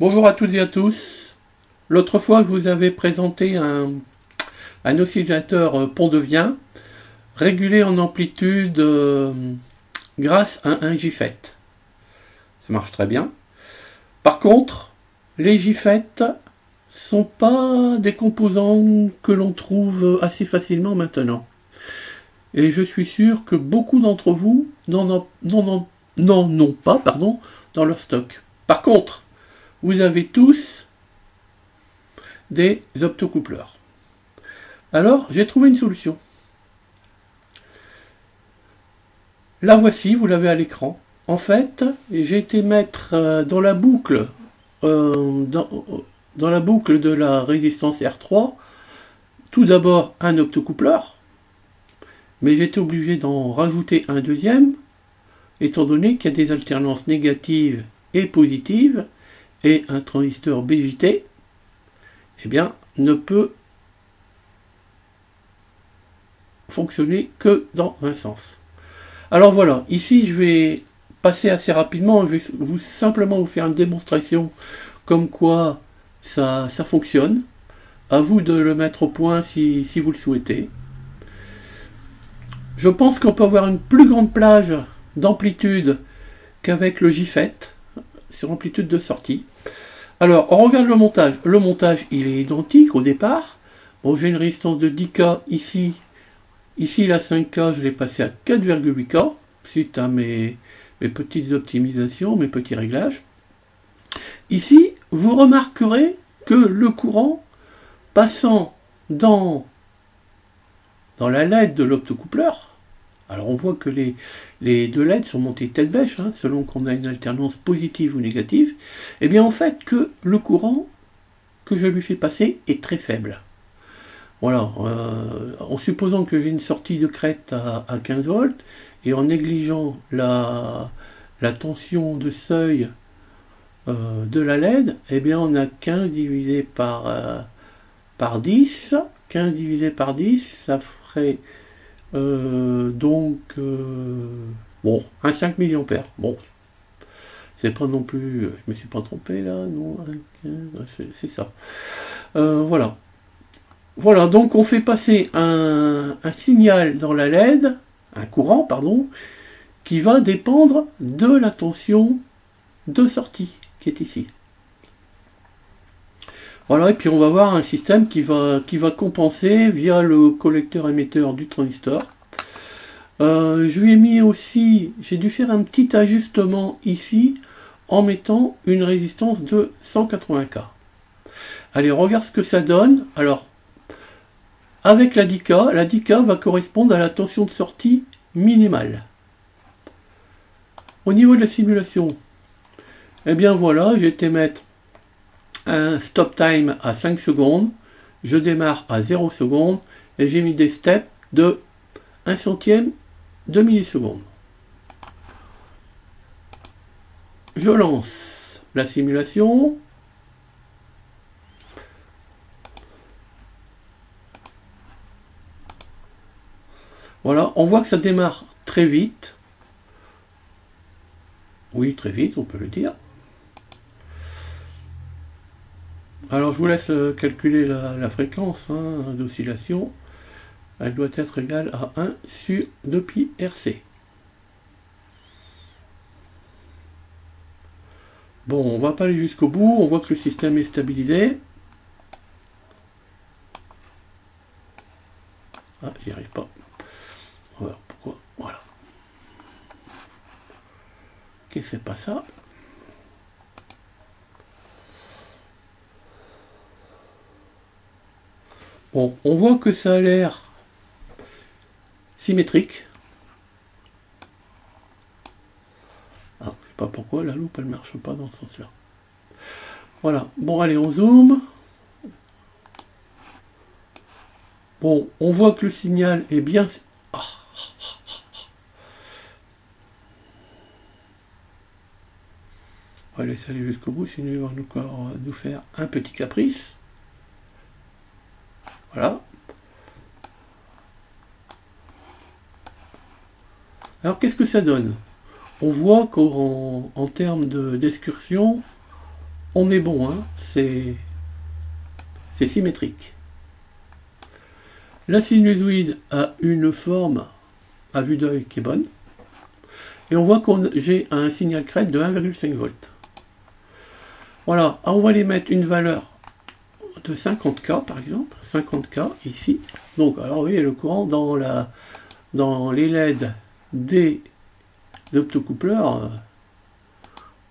Bonjour à toutes et à tous. L'autre fois, je vous avais présenté un oscillateur Pont-de-Vien régulé en amplitude grâce à un JFET. Ça marche très bien. Par contre, les JFET sont pas des composants que l'on trouve assez facilement maintenant. Et je suis sûr que beaucoup d'entre vous n'en ont pas dans leur stock. Par contre, vous avez tous des optocoupleurs. Alors, j'ai trouvé une solution. La voici, vous l'avez à l'écran. En fait, j'ai été mettre dans la boucle de la résistance R3, tout d'abord un optocoupleur, mais j'étais obligé d'en rajouter un deuxième, étant donné qu'il y a des alternances négatives et positives, et un transistor BJT, eh bien, ne peut fonctionner que dans un sens. Alors voilà, ici je vais passer assez rapidement, je vais simplement vous faire une démonstration comme quoi ça fonctionne. À vous de le mettre au point si vous le souhaitez. Je pense qu'on peut avoir une plus grande plage d'amplitude qu'avec le JFET sur amplitude de sortie. Alors, on regarde le montage. Le montage, il est identique au départ. Bon, j'ai une résistance de 10K ici. Ici, la 5K, je l'ai passé à 4,8K, suite à mes petites optimisations, mes petits réglages. Ici, vous remarquerez que le courant passant dans la LED de l'optocoupleur, alors on voit que les deux LED sont montés tête bêche, selon qu'on a une alternance positive ou négative, et bien en fait que le courant que je lui fais passer est très faible. Voilà, en supposant que j'ai une sortie de crête à 15 volts, et en négligeant la tension de seuil de la LED, eh bien on a 15 divisé par 10, 15 divisé par 10, ça ferait bon, un 5 mA. Bon, c'est pas non plus, je me suis pas trompé là, non, c'est ça. Voilà. Voilà, donc on fait passer un signal dans la LED, un courant, pardon, qui va dépendre de la tension de sortie qui est ici. Voilà, et puis on va voir un système qui va compenser via le collecteur émetteur du transistor. Je lui ai mis aussi, j'ai dû faire un petit ajustement ici en mettant une résistance de 180K. Allez, regarde ce que ça donne. Alors, avec la 10K va correspondre à la tension de sortie minimale. Au niveau de la simulation, eh bien voilà, j'ai été mettre un stop time à 5 secondes, je démarre à 0 secondes et j'ai mis des steps de 1 centième de milliseconde. Je lance la simulation. Voilà, on voit que ça démarre très vite. Oui, très vite, on peut le dire. Alors je vous laisse calculer la fréquence d'oscillation. Elle doit être égale à 1 sur 2pi RC. Bon, on va pas aller jusqu'au bout, on voit que le système est stabilisé. Ah, j'y arrive pas. On va voir pourquoi. Voilà. Ok, c'est pas ça. Bon, on voit que ça a l'air symétrique. Ah, je sais pas pourquoi la loupe elle marche pas dans ce sens-là. Voilà. Bon, allez, on zoome. Bon, on voit que le signal est bien. On va laisser aller jusqu'au bout, sinon il va nous faire un petit caprice. Voilà. Alors qu'est-ce que ça donne? On voit qu'en termes d'excursion, on est bon, hein, c'est symétrique. La sinusoïde a une forme à vue d'œil qui est bonne. Et on voit que j'ai un signal crête de 1,5 volts. Voilà, on va aller mettre une valeur de 50K par exemple, 50K ici. Donc, alors vous voyez le courant dans les LED des optocoupleurs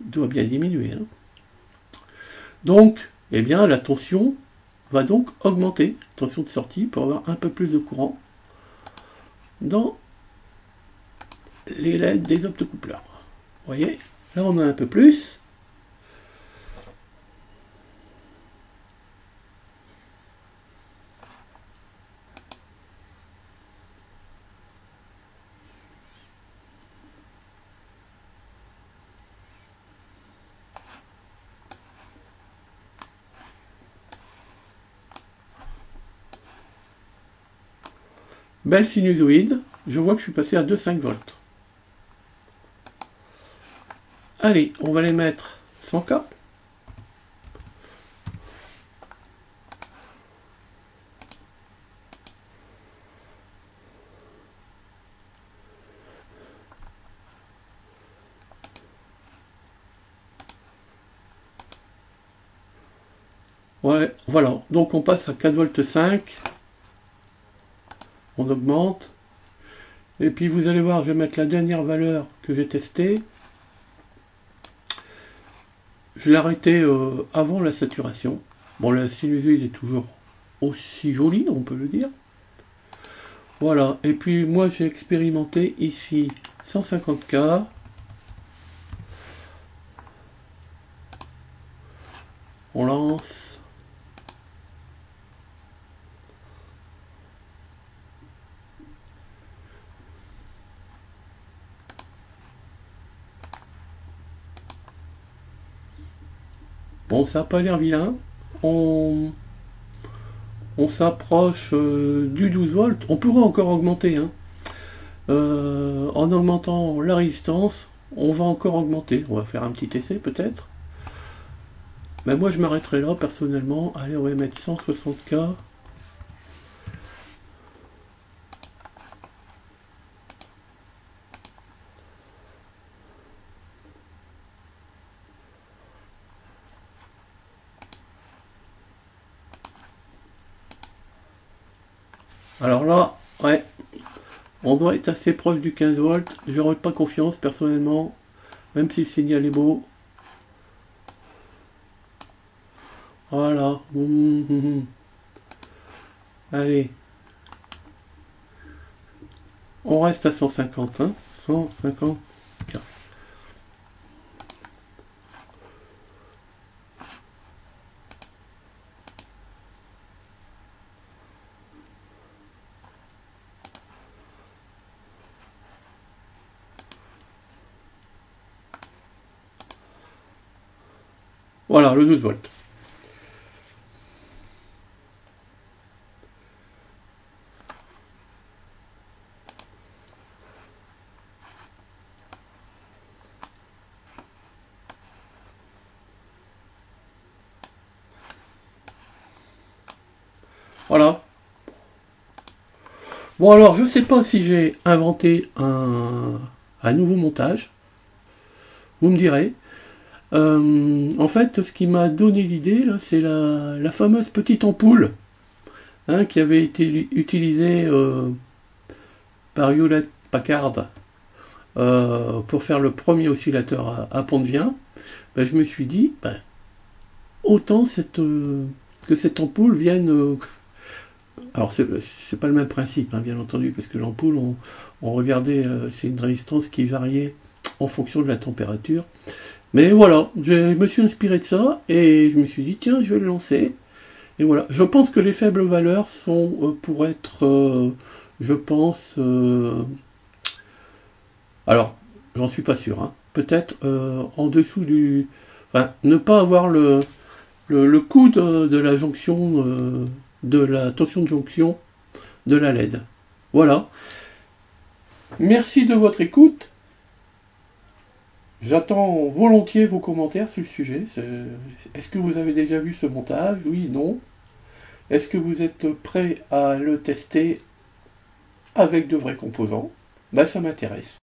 doit bien diminuer. Hein. Donc, eh bien, la tension va donc augmenter, tension de sortie, pour avoir un peu plus de courant dans les LED des optocoupleurs. Vous voyez, là on a un peu plus. Belle sinusoïde, je vois que je suis passé à 2,5 volts. Allez, on va les mettre 100K. Ouais, voilà, donc on passe à 4,5 volts. On augmente. Et puis vous allez voir, je vais mettre la dernière valeur que j'ai testée. Je l'ai arrêté avant la saturation. Bon, la sinusoïde est toujours aussi jolie, on peut le dire. Voilà, et puis moi j'ai expérimenté ici 150K. On lance. Bon, ça n'a pas l'air vilain. On s'approche du 12 volts. On pourrait encore augmenter. Hein. En augmentant la résistance, on va encore augmenter. On va faire un petit essai peut-être. Mais moi je m'arrêterai là personnellement. Allez, on va mettre 160K. Alors là, ouais, on doit être assez proche du 15 volts. J'aurais pas confiance personnellement, même si le signal est beau. Voilà. Allez. On reste à 150, hein. 150K. Voilà, le 12 volts. Voilà. Bon alors, je sais pas si j'ai inventé un nouveau montage. Vous me direz. En fait, ce qui m'a donné l'idée, là, c'est la fameuse petite ampoule hein, qui avait été utilisée par Hewlett Packard pour faire le premier oscillateur à Pont-de-Vien. Ben, je me suis dit, ben, autant que cette ampoule vienne... alors, c'est pas le même principe, hein, bien entendu, parce que l'ampoule, on regardait, c'est une résistance qui variait en fonction de la température. Mais voilà, je me suis inspiré de ça et je me suis dit, tiens, je vais le lancer. Et voilà, je pense que les faibles valeurs sont pour être, je pense, alors, j'en suis pas sûr, hein, peut-être en dessous du... Enfin, ne pas avoir le coût de la jonction, de la tension de jonction de la LED. Voilà. Merci de votre écoute. J'attends volontiers vos commentaires sur le sujet. Est-ce que vous avez déjà vu ce montage? Oui, non. Est-ce que vous êtes prêt à le tester avec de vrais composants? Ben, ça m'intéresse.